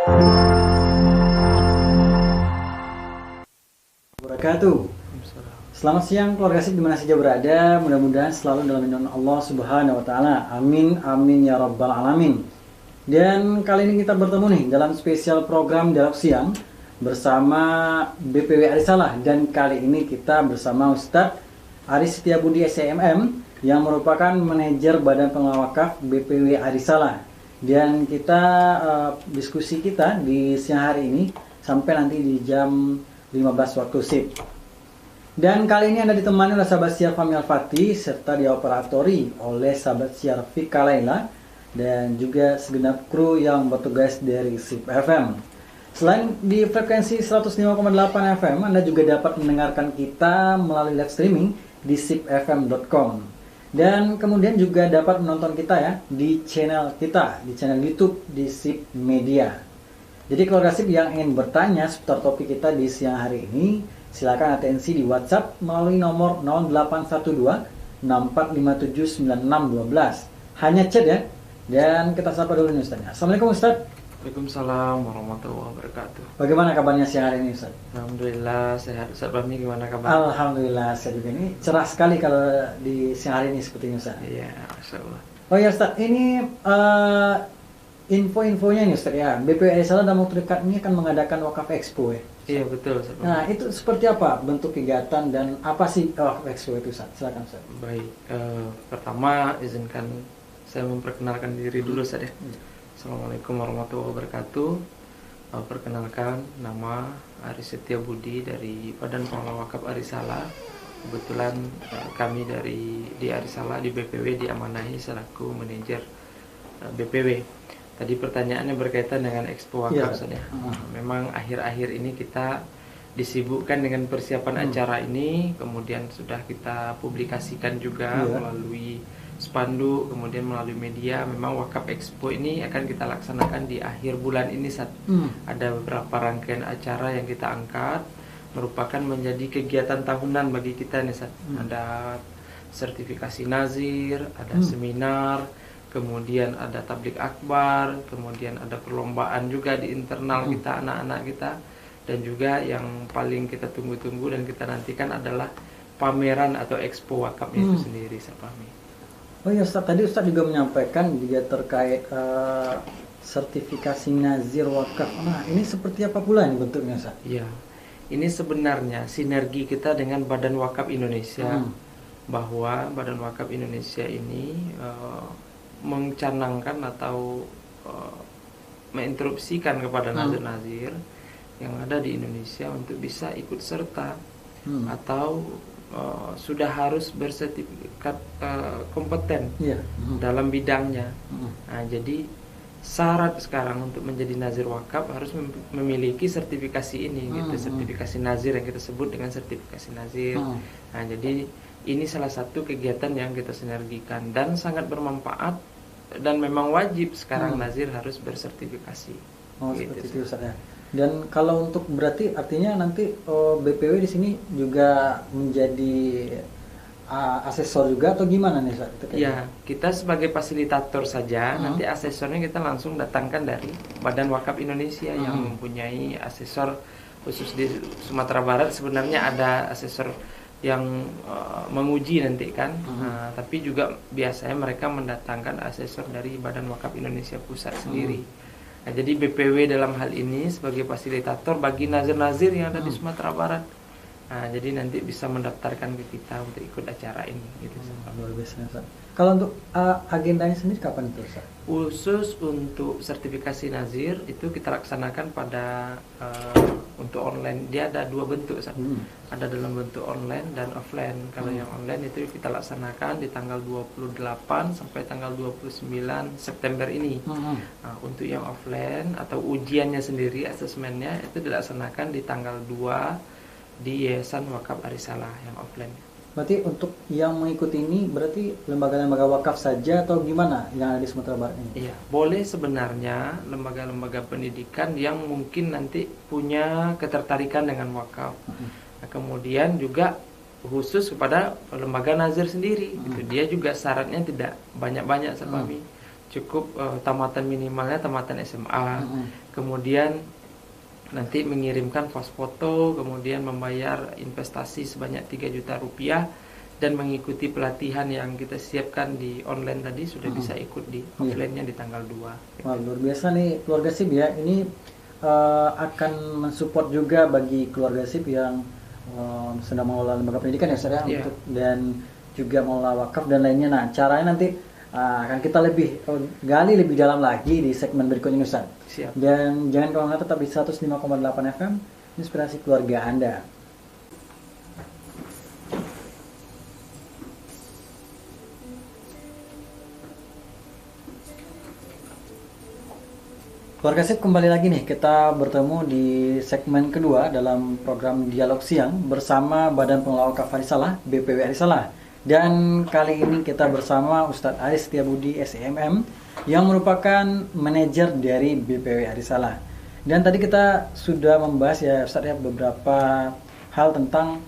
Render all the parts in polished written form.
Wabarakatuh. Selamat siang keluarga Sip dimana saja berada. Mudah-mudahan selalu dalam lindungan Allah Subhanahu Wa Taala. Amin amin ya rabbal alamin. Dan kali ini kita bertemu nih dalam spesial program Dialog Siang bersama BPW Arisalah. Dan kali ini kita bersama Ustadz Aris Setiabudi SMM yang merupakan manajer Badan Pengelola Wakaf BPW Arisalah. Dan kita diskusi kita di siang hari ini sampai nanti di jam 15 waktu Sip. Dan kali ini Anda ditemani oleh sahabat siar Fahmi Al-Fatih serta dioperatori oleh sahabat siar Vika Laila dan juga segenap kru yang bertugas dari Sip FM. Selain di frekuensi 105,8 FM, Anda juga dapat mendengarkan kita melalui live streaming di sipfm.com. Dan kemudian juga dapat menonton kita ya di channel kita, di channel YouTube di Sip Media. Jadi keluarga Sip yang ingin bertanya seputar topik kita di siang hari ini, silakan atensi di WhatsApp melalui nomor 0812 64579612. Hanya chat ya. Dan kita sapa dulu nih Ustaz. Assalamualaikum Ustaz. Waalaikumsalam warahmatullahi wabarakatuh. Bagaimana kabarnya siang hari ini Ustaz? Alhamdulillah sehat. Ustaz Fahmi gimana kabar? Alhamdulillah saya juga ini cerah sekali kalau di siang hari ini sepertinya Ustaz. Iya, Masya Allah. Oh ya Ustaz, ini info-infonya nih Ustaz ya. BPW Arisalah dalam waktu dekat ini akan mengadakan Wakaf Expo ya. Iya betul Ustaz. Nah itu seperti apa bentuk kegiatan dan apa sih Wakaf Expo itu Ustaz? Silakan Ustaz. Baik, pertama izinkan saya memperkenalkan diri dulu Ustaz ya. Assalamualaikum warahmatullahi wabarakatuh. Perkenalkan, nama Aris Setiabudi dari Badan Pengelola Wakaf Arisalah. Kebetulan kami di Arisalah di BPW diamanahi selaku manajer BPW. Tadi pertanyaannya berkaitan dengan Expo Wakaf ya. Memang akhir-akhir ini kita disibukkan dengan persiapan acara ini, kemudian sudah kita publikasikan juga melalui spanduk, kemudian melalui media. Memang Wakaf Expo ini akan kita laksanakan di akhir bulan ini saat ada beberapa rangkaian acara yang kita angkat, merupakan menjadi kegiatan tahunan bagi kita nih Sat. Ada sertifikasi nazir, ada seminar, kemudian ada tablik akbar, kemudian ada perlombaan juga di internal kita, anak-anak kita, dan juga yang paling kita tunggu-tunggu dan kita nantikan adalah pameran atau Expo Wakaf itu sendiri, Sapami. Oh ya Ustaz, tadi Ustaz juga menyampaikan juga terkait sertifikasi nazir wakaf. Nah ini seperti apa pula ini bentuknya Ustaz? Iya, ini sebenarnya sinergi kita dengan Badan Wakaf Indonesia, bahwa Badan Wakaf Indonesia ini mencanangkan atau menginstruksikan kepada nazir-nazir yang ada di Indonesia untuk bisa ikut serta atau sudah harus bersertifikat kompeten dalam bidangnya. Nah, jadi syarat sekarang untuk menjadi nazir wakaf harus memiliki sertifikasi ini, gitu, sertifikasi nazir yang kita sebut dengan sertifikasi nazir. Nah, jadi ini salah satu kegiatan yang kita sinergikan dan sangat bermanfaat dan memang wajib sekarang nazir harus bersertifikasi. Oh, gitu, seperti itu Ustaz ya. Dan kalau untuk berarti artinya nanti BPW di sini juga menjadi asesor juga atau gimana nih Ustaz? Ya, kita sebagai fasilitator saja, nanti asesornya kita langsung datangkan dari Badan Wakaf Indonesia yang mempunyai asesor khusus di Sumatera Barat. Sebenarnya ada asesor yang menguji nanti kan, tapi juga biasanya mereka mendatangkan asesor dari Badan Wakaf Indonesia Pusat sendiri. Nah, jadi BPW dalam hal ini sebagai fasilitator bagi nazir-nazir yang ada di Sumatera Barat. Nah, jadi nanti bisa mendaftarkan ke kita untuk ikut acara ini gitu. Luar biasa Ustaz. Kalau untuk agendanya sendiri kapan itu Ustaz? Khusus untuk sertifikasi nazir itu kita laksanakan pada untuk online. Dia ada dua bentuk Ustaz. Ada dalam bentuk online dan offline. Kalau yang online itu kita laksanakan di tanggal 28 sampai tanggal 29 September ini. Nah, untuk yang offline atau ujiannya sendiri, asesmennya itu dilaksanakan di tanggal 2 di Yayasan Wakaf Arisalah yang offline. Berarti untuk yang mengikuti ini berarti lembaga-lembaga wakaf saja atau gimana yang ada di Sumatera Barat ini? Iya, boleh sebenarnya lembaga-lembaga pendidikan yang mungkin nanti punya ketertarikan dengan wakaf. Nah, kemudian juga khusus kepada lembaga nazir sendiri. Itu dia juga syaratnya tidak banyak-banyak sepahami. cukup tamatan minimalnya tamatan SMA, kemudian nanti mengirimkan pos foto, kemudian membayar investasi sebanyak 3 juta rupiah dan mengikuti pelatihan yang kita siapkan di online tadi sudah bisa ikut di offline-nya di tanggal 2. Wah, luar biasa nih keluarga SIP ya. Ini akan mensupport juga bagi keluarga SIP yang sedang mengelola lembaga pendidikan ya Ustaz ya, untuk dan juga mengelola wakaf dan lainnya. Nah, caranya nanti akan kita lebih gali lebih dalam lagi di segmen berikutnya Ustaz. Siap. Dan jangan kemana-mana, tetap di 105,8 FM Inspirasi Keluarga Anda. Keluarga SIP, kembali lagi nih, kita bertemu di segmen kedua dalam program Dialog Siang bersama Badan Pengelola Wakaf Arisalah, BPW Arisalah. Dan kali ini kita bersama Ustadz Aris Setiabudi SEMM yang merupakan manajer dari BPW Arisalah. Dan tadi kita sudah membahas ya Ustadz ya beberapa hal tentang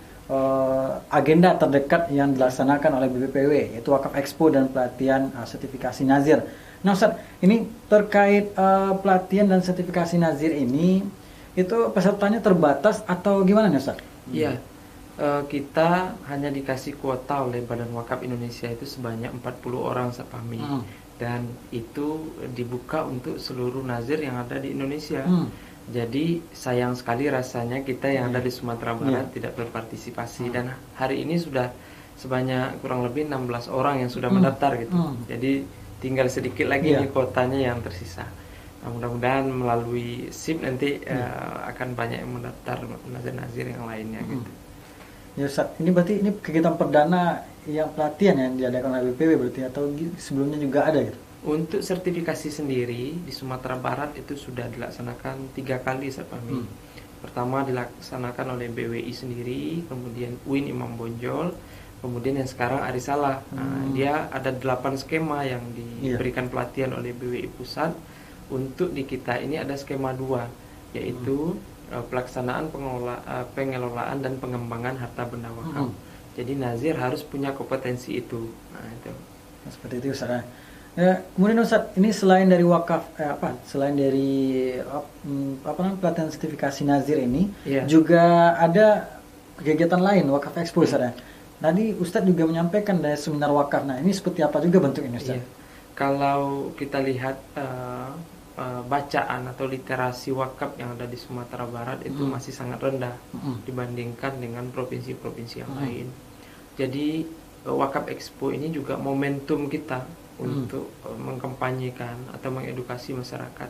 agenda terdekat yang dilaksanakan oleh BPW, yaitu Wakaf Expo dan pelatihan sertifikasi Nazir. Nah Ustadz, ini terkait pelatihan dan sertifikasi Nazir ini, itu pesertanya terbatas atau gimana nih Ustadz? Iya, kita hanya dikasih kuota oleh Badan Wakaf Indonesia itu sebanyak 40 orang Ustadz Fahmi. Dan itu dibuka untuk seluruh Nazir yang ada di Indonesia. Jadi sayang sekali rasanya kita yang ada di Sumatera Barat tidak berpartisipasi. Dan hari ini sudah sebanyak kurang lebih 16 orang yang sudah mendaftar gitu. Jadi tinggal sedikit lagi nih kuotanya yang tersisa. Nah, mudah-mudahan melalui SIP nanti akan banyak yang mendaftar Nazir-Nazir yang lainnya gitu. Ya Ustaz, ini berarti ini kegiatan perdana yang pelatihan yang diadakan oleh BPW berarti, atau sebelumnya juga ada gitu? Untuk sertifikasi sendiri di Sumatera Barat itu sudah dilaksanakan 3 kali Ustaz Fahmi. Pertama dilaksanakan oleh BWI sendiri, kemudian UIN Imam Bonjol, kemudian yang sekarang Arisalah. Dia ada 8 skema yang diberikan pelatihan oleh BWI Pusat. Untuk di kita ini ada skema 2, yaitu pelaksanaan pengelolaan dan pengembangan harta benda wakaf. Jadi Nazir harus punya kompetensi itu. Nah, itu. Seperti itu Ustaz. Ya, kemudian Ustaz, ini selain dari wakaf selain dari pelatihan sertifikasi Nazir ini, juga ada kegiatan lain Wakaf Expo Ustaz. Tadi Ustadz juga menyampaikan dari seminar wakaf. Nah, ini seperti apa juga bentuk ini Ustadz? Kalau kita lihat bacaan atau literasi wakaf yang ada di Sumatera Barat itu masih sangat rendah dibandingkan dengan provinsi-provinsi yang lain. Jadi Wakaf Expo ini juga momentum kita untuk mengkampanyekan atau mengedukasi masyarakat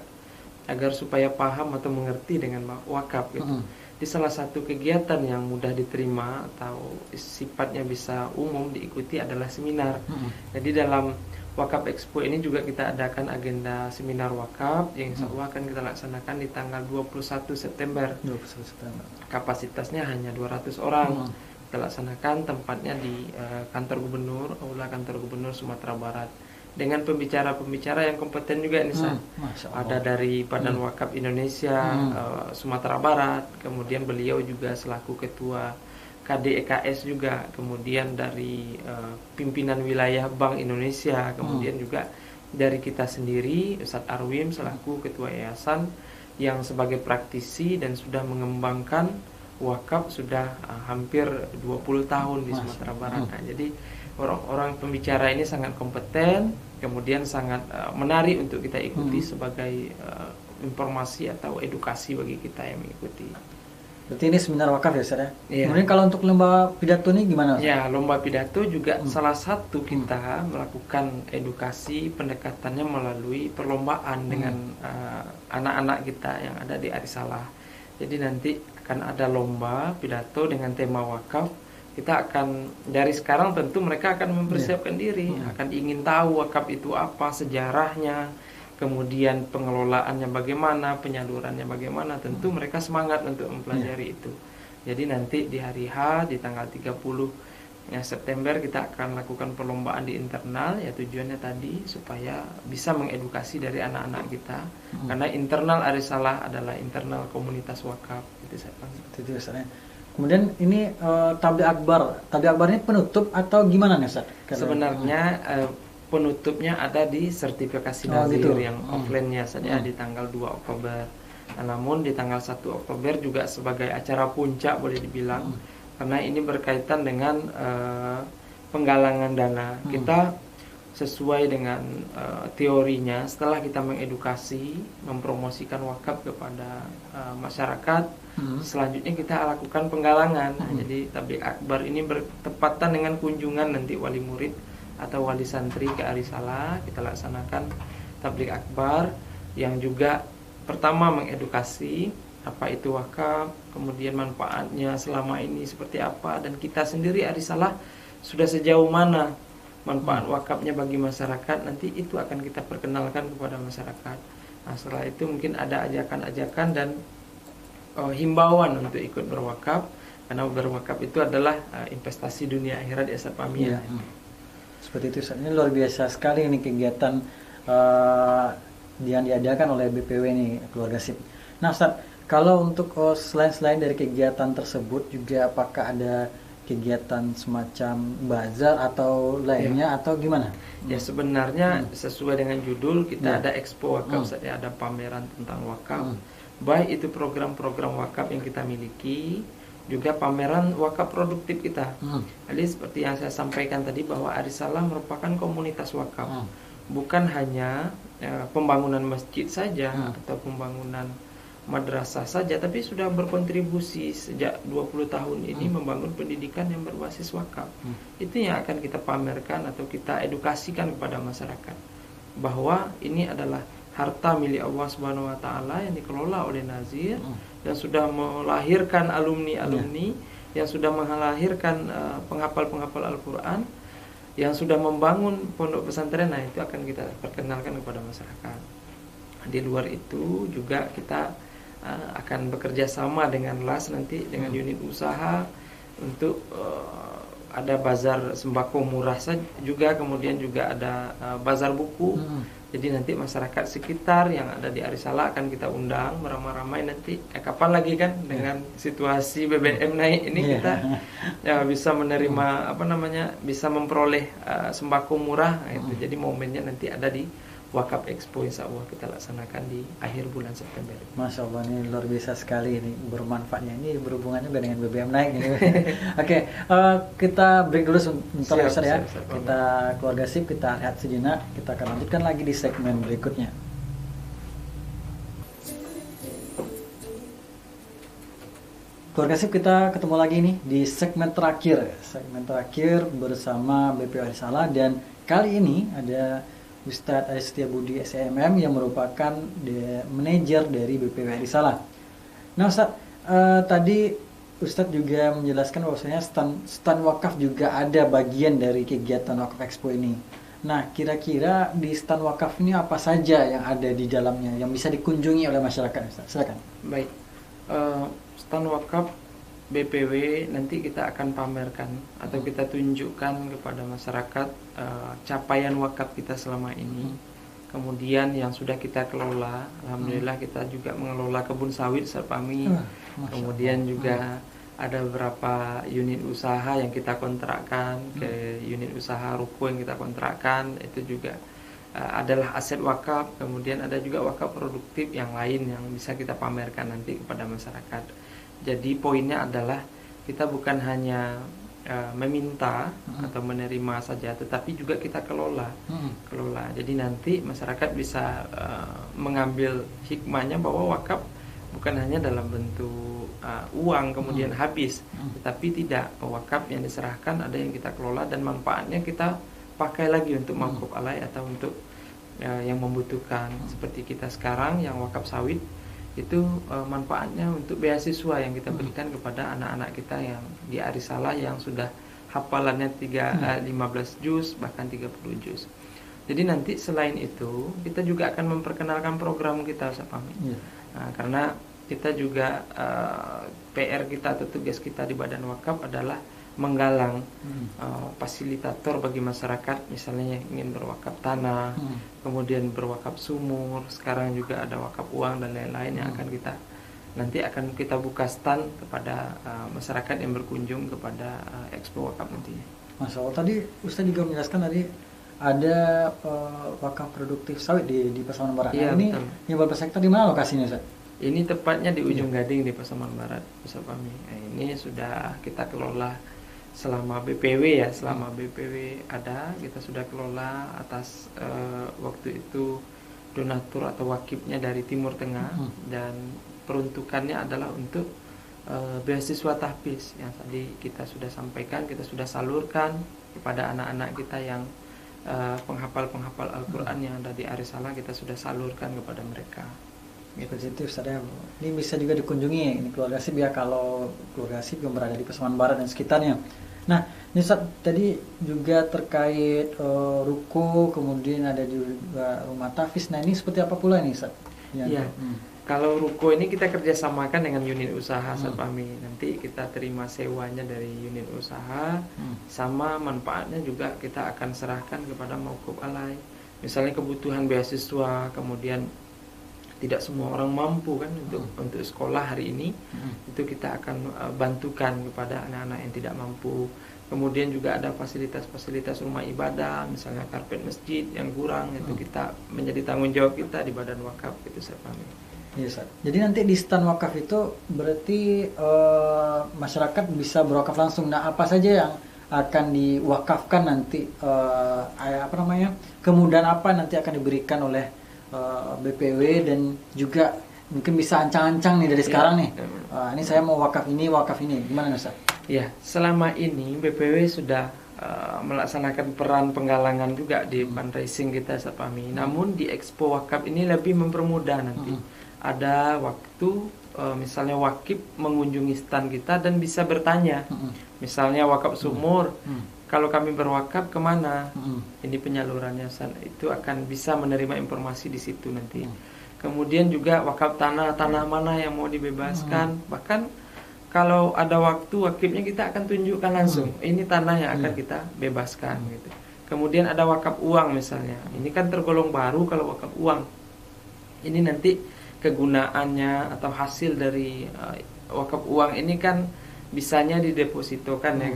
agar supaya paham atau mengerti dengan wakaf gitu. Di salah satu kegiatan yang mudah diterima atau sifatnya bisa umum diikuti adalah seminar. Jadi dalam Wakaf Expo ini juga kita adakan agenda seminar wakaf yang insya Allah akan kita laksanakan di tanggal 21 September. Kapasitasnya hanya 200 orang. Kita laksanakan tempatnya di kantor gubernur, aula kantor gubernur Sumatera Barat. Dengan pembicara-pembicara yang kompeten juga ini ada dari Badan Wakaf Indonesia Sumatera Barat, kemudian beliau juga selaku ketua KDEKS juga, kemudian dari pimpinan wilayah Bank Indonesia, kemudian juga dari kita sendiri Ustadz Arwim selaku ketua yayasan yang sebagai praktisi dan sudah mengembangkan wakaf sudah hampir 20 tahun di Sumatera Barat. Nah, jadi orang-orang pembicara ini sangat kompeten, kemudian sangat menarik untuk kita ikuti sebagai informasi atau edukasi bagi kita yang mengikuti. Berarti ini seminar wakaf ya Ustaz ya? Iya. Kemudian kalau untuk lomba pidato ini gimana? Ya, lomba pidato juga salah satu kita melakukan edukasi pendekatannya melalui perlombaan dengan anak-anak kita yang ada di Arisalah. Jadi nanti akan ada lomba pidato dengan tema wakaf. Kita akan dari sekarang tentu mereka akan mempersiapkan diri, akan ingin tahu wakaf itu apa, sejarahnya, kemudian pengelolaannya bagaimana, penyalurannya bagaimana. Tentu mereka semangat untuk mempelajari itu. Jadi nanti di hari H di tanggal 30 September kita akan lakukan perlombaan di internal, ya tujuannya tadi supaya bisa mengedukasi dari anak-anak kita. Karena internal Arisalah adalah internal komunitas wakaf. Itu saya paham. Kemudian ini tabligh akbar ini penutup atau gimana nih Ustaz? Sebenarnya penutupnya ada di sertifikasi Oh, nazir gitu. yang offline-nya saja di tanggal 2 Oktober. Nah, namun di tanggal 1 Oktober juga sebagai acara puncak boleh dibilang, karena ini berkaitan dengan penggalangan dana. Kita sesuai dengan teorinya, setelah kita mengedukasi, mempromosikan wakaf kepada masyarakat, selanjutnya kita lakukan penggalangan. Nah, jadi tabligh akbar ini bertepatan dengan kunjungan nanti wali murid atau wali santri ke Arisalah. Kita laksanakan tabligh akbar yang juga pertama mengedukasi apa itu wakaf, kemudian manfaatnya selama ini seperti apa, dan kita sendiri Arisalah sudah sejauh mana manfaat wakafnya bagi masyarakat. Nanti itu akan kita perkenalkan kepada masyarakat. Nah, setelah itu mungkin ada ajakan-ajakan dan himbauan untuk ikut berwakaf, karena berwakaf itu adalah investasi dunia akhirat ya Ustaz Fahmi. Seperti itu Ustaz. Ini luar biasa sekali ini kegiatan yang diadakan oleh BPW ini, Keluarga SIP. Nah Ustaz, kalau untuk selain dari kegiatan tersebut juga apakah ada kegiatan semacam bazar atau lainnya atau gimana? Ya sebenarnya sesuai dengan judul kita ada expo wakaf, ada pameran tentang wakaf, baik itu program-program wakaf yang kita miliki, juga pameran wakaf produktif kita. Jadi seperti yang saya sampaikan tadi bahwa Arisalah merupakan komunitas wakaf, bukan hanya pembangunan masjid saja atau pembangunan madrasah saja, tapi sudah berkontribusi sejak 20 tahun ini membangun pendidikan yang berbasis wakaf. Itu yang akan kita pamerkan atau kita edukasikan kepada masyarakat bahwa ini adalah harta milik Allah Subhanahu wa taala yang dikelola oleh Nazir, yang sudah melahirkan alumni-alumni, yang sudah melahirkan penghafal-penghafal Al-Qur'an, yang sudah membangun pondok pesantren. Nah, itu akan kita perkenalkan kepada masyarakat. Di luar itu juga kita akan bekerja sama dengan LAS nanti dengan unit usaha untuk ada bazar sembako murah saja juga, kemudian juga ada bazar buku. Jadi nanti masyarakat sekitar yang ada di Arisalah akan kita undang beramai-ramai nanti. Kapan lagi kan dengan situasi BBM naik ini kita bisa menerima bisa memperoleh sembako murah gitu. Jadi momennya nanti ada di Wakaf Expo, insya Allah kita laksanakan di akhir bulan September. Masya Allah, ini luar biasa sekali ini bermanfaatnya. Ini berhubungan juga dengan BBM naik ini. Oke, kita break dulu sebentar ya. Kita Keluarga SIP, kita lihat sejenak. Kita akan lanjutkan lagi di segmen berikutnya. Keluarga SIP, kita ketemu lagi nih di segmen terakhir bersama BPW Arisalah, dan kali ini ada Ustadz Aris Setiabudi SMM yang merupakan manajer dari BPW Arisalah. Nah Ustadz, tadi Ustadz juga menjelaskan bahwasanya stand wakaf juga ada bagian dari kegiatan Wakaf Expo ini. Nah, kira-kira di stand wakaf ini apa saja yang ada di dalamnya yang bisa dikunjungi oleh masyarakat, Ustadz? Silakan. Baik, stand wakaf BPW nanti kita akan pamerkan atau kita tunjukkan kepada masyarakat capaian wakaf kita selama ini. Kemudian yang sudah kita kelola, alhamdulillah kita juga mengelola kebun sawit Sarpami. Kemudian juga ada beberapa unit usaha yang kita kontrakkan ke unit usaha ruko yang kita kontrakkan, itu juga adalah aset wakaf. Kemudian ada juga wakaf produktif yang lain yang bisa kita pamerkan nanti kepada masyarakat. Jadi poinnya adalah kita bukan hanya meminta atau menerima saja, tetapi juga kita kelola. Jadi nanti masyarakat bisa mengambil hikmahnya bahwa wakaf bukan hanya dalam bentuk uang kemudian habis, tetapi tidak. Wakaf yang diserahkan ada yang kita kelola dan manfaatnya kita pakai lagi untuk mangkuk alai atau untuk yang membutuhkan. Seperti kita sekarang yang wakaf sawit itu manfaatnya untuk beasiswa yang kita berikan kepada anak-anak kita yang di Arisalah yang sudah hafalannya 15 juz bahkan 30 juz. Jadi nanti selain itu kita juga akan memperkenalkan program kita, Ustaz Fahmi. Nah, karena kita juga PR kita atau tugas kita di Badan Wakaf adalah menggalang fasilitator bagi masyarakat, misalnya yang ingin berwakaf tanah, kemudian berwakaf sumur, sekarang juga ada wakaf uang dan lain-lain yang akan kita buka stand kepada masyarakat yang berkunjung kepada Expo Wakaf nantinya. Masya Allah, tadi Ustaz juga menjelaskan tadi ada wakaf produktif sawit di Pasaman Barat. Iya, Nah, ini betul. yang berapa hektar di mana lokasinya, Ustaz? Ini tepatnya di ujung Gading di Pasaman Barat, Ustaz Fahmi. Nah, ini sudah kita kelola selama BPW ya, selama BPW ada, kita sudah kelola atas waktu itu donatur atau wakifnya dari Timur Tengah, dan peruntukannya adalah untuk beasiswa tahfiz yang tadi kita sudah sampaikan, kita sudah salurkan kepada anak-anak kita yang penghafal-penghafal Al-Quran yang ada di Arisalah, kita sudah salurkan kepada mereka. Positif, Ustaz ya. Ini bisa juga dikunjungi ini keluarga SIP ya, kalau keluarga SIP yang berada di Pasaman Barat dan sekitarnya. Nah, ini Ustaz tadi juga terkait ruko, kemudian ada juga rumah tahfiz. Nah, ini seperti apa pula ini, Ustaz? Iya. Kalau ruko ini kita kerjasamakan dengan unit usaha, Ustaz Fahmi. Nanti kita terima sewanya dari unit usaha, sama manfaatnya juga kita akan serahkan kepada mauquf alai. Misalnya kebutuhan beasiswa, kemudian tidak semua orang mampu kan untuk sekolah hari ini, itu kita akan bantukan kepada anak-anak yang tidak mampu. Kemudian juga ada fasilitas-fasilitas rumah ibadah, misalnya karpet masjid yang kurang, itu kita menjadi tanggung jawab kita di badan wakaf, itu saya pahami. Iya, Ustaz. Jadi nanti di stand wakaf itu berarti masyarakat bisa berwakaf langsung. Nah, apa saja yang akan diwakafkan nanti, kemudahan apa nanti akan diberikan oleh BPW, dan juga mungkin bisa ancang-ancang nih dari sekarang nih. Ini saya mau wakaf ini, gimana, Ustaz? Ya, selama ini BPW sudah melaksanakan peran penggalangan juga di fundraising kita, Ustaz Fahmi. Namun di Expo Wakaf ini lebih mempermudah nanti. Ada waktu misalnya wakif mengunjungi stand kita dan bisa bertanya. Misalnya wakaf sumur, kalau kami berwakaf kemana? Ini penyalurannya, itu akan bisa menerima informasi di situ nanti. Kemudian juga wakaf tanah mana yang mau dibebaskan. Bahkan kalau ada waktu wakifnya kita akan tunjukkan langsung. Ini tanah yang akan kita bebaskan gitu. Kemudian ada wakaf uang misalnya. Ini kan tergolong baru kalau wakaf uang. Ini nanti kegunaannya atau hasil dari wakaf uang ini kan bisanya didepositokan ya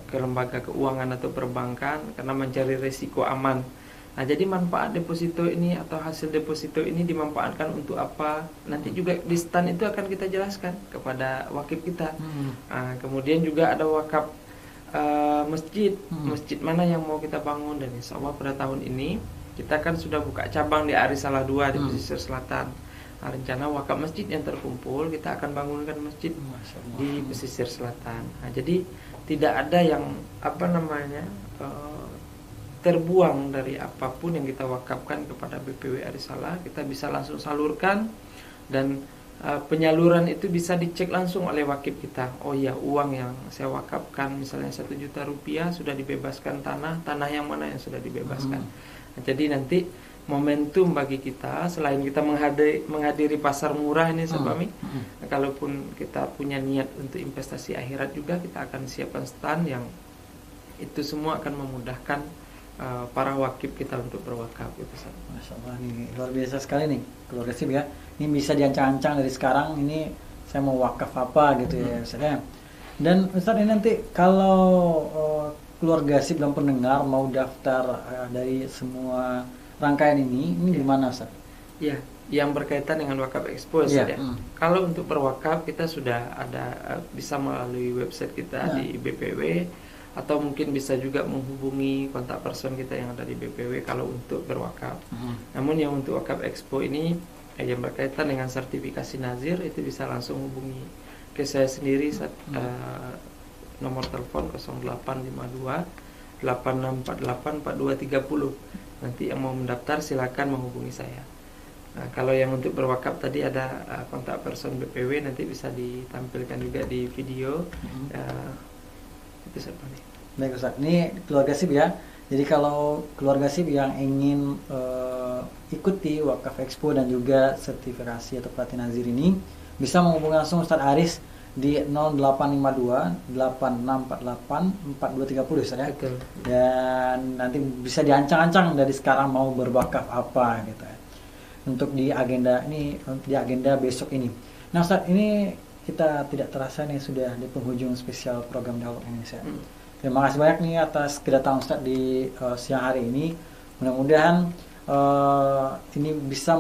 ke lembaga keuangan atau perbankan karena mencari risiko aman. Nah, jadi manfaat deposito ini atau hasil deposito ini dimanfaatkan untuk apa? Nanti juga di stand itu akan kita jelaskan kepada wakif kita. Nah, kemudian juga ada wakaf masjid, masjid mana yang mau kita bangun, dan insya Allah pada tahun ini kita kan sudah buka cabang di Arisalah 2 di pesisir selatan. Nah, rencana wakaf masjid yang terkumpul kita akan bangunkan masjid di pesisir selatan. Nah, jadi tidak ada yang terbuang dari apapun yang kita wakafkan kepada BPW Arisalah, kita bisa langsung salurkan, dan penyaluran itu bisa dicek langsung oleh wakif kita. Oh iya, uang yang saya wakafkan misalnya 1 juta rupiah sudah dibebaskan tanah yang mana yang sudah dibebaskan. Nah, jadi nanti momentum bagi kita, selain kita menghadiri pasar murah ini Sebami, kalaupun kita punya niat untuk investasi akhirat juga, kita akan siapkan stand yang itu semua akan memudahkan para wakif kita untuk berwakaf gitu. Masya Allah, ini luar biasa sekali nih keluarga SIP ya. Ini bisa diancang-ancang dari sekarang, ini saya mau wakaf apa gitu ya Ustaz. Dan Ustaz, ini nanti kalau keluarga SIP dan pendengar mau daftar dari semua rangkaian ini gimana, Ustaz? Ya, yang berkaitan dengan Wakaf Expo ya. Kalau untuk berwakaf kita sudah ada bisa melalui website kita di BPW, atau mungkin bisa juga menghubungi kontak person kita yang ada di BPW kalau untuk berwakaf. Namun yang untuk Wakaf Expo ini yang berkaitan dengan sertifikasi nazir itu bisa langsung hubungi ke saya sendiri nomor telepon 0852 8648 4230. Nanti yang mau mendaftar silakan menghubungi saya. Nah, kalau yang untuk berwakaf tadi ada kontak person BPW, nanti bisa ditampilkan juga di video. Itu seperti. Baik Ustaz, ini keluarga SIP ya. Jadi kalau keluarga SIP yang ingin ikuti Wakaf Expo dan juga sertifikasi atau pelatihan nazir ini, bisa menghubungi langsung Ustaz Aris di 0852 8648 4230 Ustaz ya. Betul. Dan nanti bisa diancang-ancang dari sekarang mau berwakaf apa gitu ya. Untuk di agenda besok ini. Nah Ustaz, ini kita tidak terasa nih sudah di penghujung spesial program Dialog Indonesia. Terima kasih banyak nih atas kedatangan Ustadz di siang hari ini. Mudah-mudahan ini bisa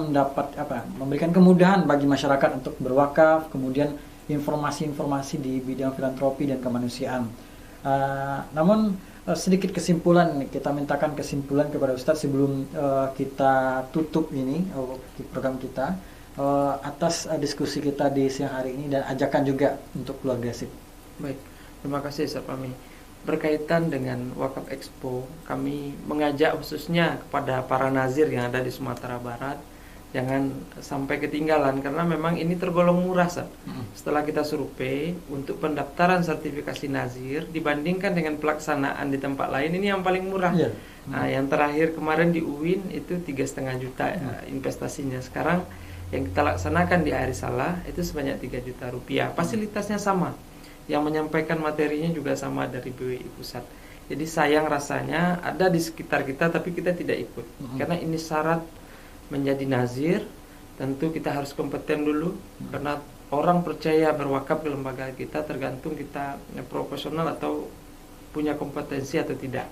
memberikan kemudahan bagi masyarakat untuk berwakaf, kemudian informasi-informasi di bidang filantropi dan kemanusiaan. Namun sedikit kesimpulan, kita mintakan kesimpulan kepada Ustadz sebelum kita tutup ini program kita, atas diskusi kita di siang hari ini dan ajakan juga untuk keluarga SIP. Baik, terima kasih Ustaz Fahmi. Berkaitan dengan Wakaf Expo, kami mengajak khususnya kepada para nazir yang ada di Sumatera Barat, jangan sampai ketinggalan karena memang ini tergolong murah, Ustaz. Setelah kita survei untuk pendaftaran sertifikasi nazir dibandingkan dengan pelaksanaan di tempat lain, ini yang paling murah. Nah, yang terakhir kemarin di UIN itu 3,5 juta investasinya. Sekarang yang kita laksanakan di Arisalah itu sebanyak 3 juta rupiah. Fasilitasnya sama, yang menyampaikan materinya juga sama dari BWI Pusat. Jadi sayang rasanya ada di sekitar kita tapi kita tidak ikut. Karena ini syarat menjadi nazir, tentu kita harus kompeten dulu. Karena orang percaya berwakaf di lembaga kita tergantung kita profesional atau punya kompetensi atau tidak.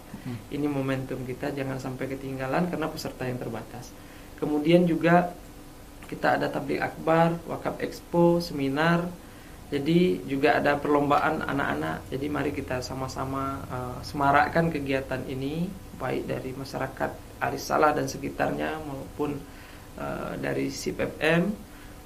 Ini momentum kita, jangan sampai ketinggalan karena peserta yang terbatas. Kemudian juga kita ada tabligh akbar, Wakaf Expo, seminar. Jadi juga ada perlombaan anak-anak. Jadi mari kita sama-sama semarakkan kegiatan ini, baik dari masyarakat Arisalah dan sekitarnya maupun dari SIP-FM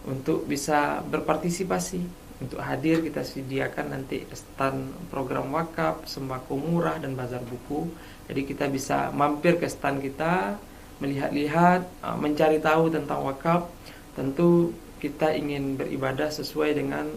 untuk bisa berpartisipasi. Untuk hadir kita sediakan nanti stand program wakaf, sembako murah dan bazar buku. Jadi kita bisa mampir ke stand kita, melihat-lihat, mencari tahu tentang wakaf. Tentu kita ingin beribadah sesuai dengan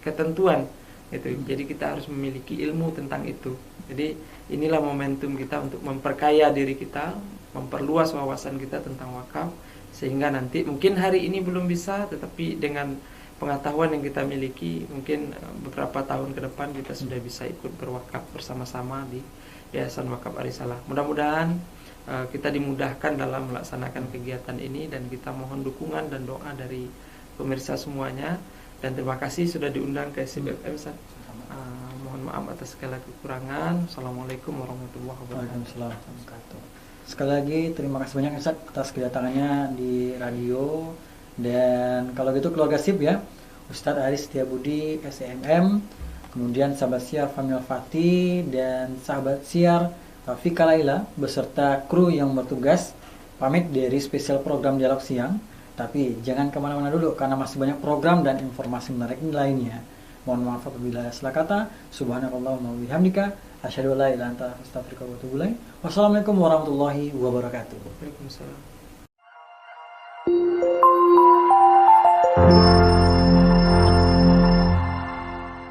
ketentuan gitu. Jadi kita harus memiliki ilmu tentang itu. Jadi inilah momentum kita untuk memperkaya diri kita, memperluas wawasan kita tentang wakaf, sehingga nanti mungkin hari ini belum bisa, tetapi dengan pengetahuan yang kita miliki mungkin beberapa tahun ke depan kita sudah bisa ikut berwakaf bersama-sama di Yayasan Wakaf Arisalah. Mudah-mudahan kita dimudahkan dalam melaksanakan kegiatan ini dan kita mohon dukungan dan doa dari pemirsa semuanya, dan terima kasih sudah diundang ke SIP-FM. Mohon maaf atas segala kekurangan. Assalamualaikum warahmatullahi wabarakatuh. Sekali lagi terima kasih banyak Ustaz atas kedatangannya di radio. Dan kalau gitu keluarga SIP ya, Ustadz Aris Setiabudi SEMM, kemudian sahabat siar Fahmi Al-Fatih dan sahabat siar Fika Laila beserta kru yang bertugas pamit dari spesial program Dialog Siang. Tapi jangan kemana-mana dulu karena masih banyak program dan informasi menarik lainnya. Mohon maaf apabila salah kata. Subhanallahumma wa bihamdika asyhadu an la ilaha illa anta astaghfiruka wa atubu ilaik. Wassalamualaikum warahmatullahi wabarakatuh. Waalaikumsalam.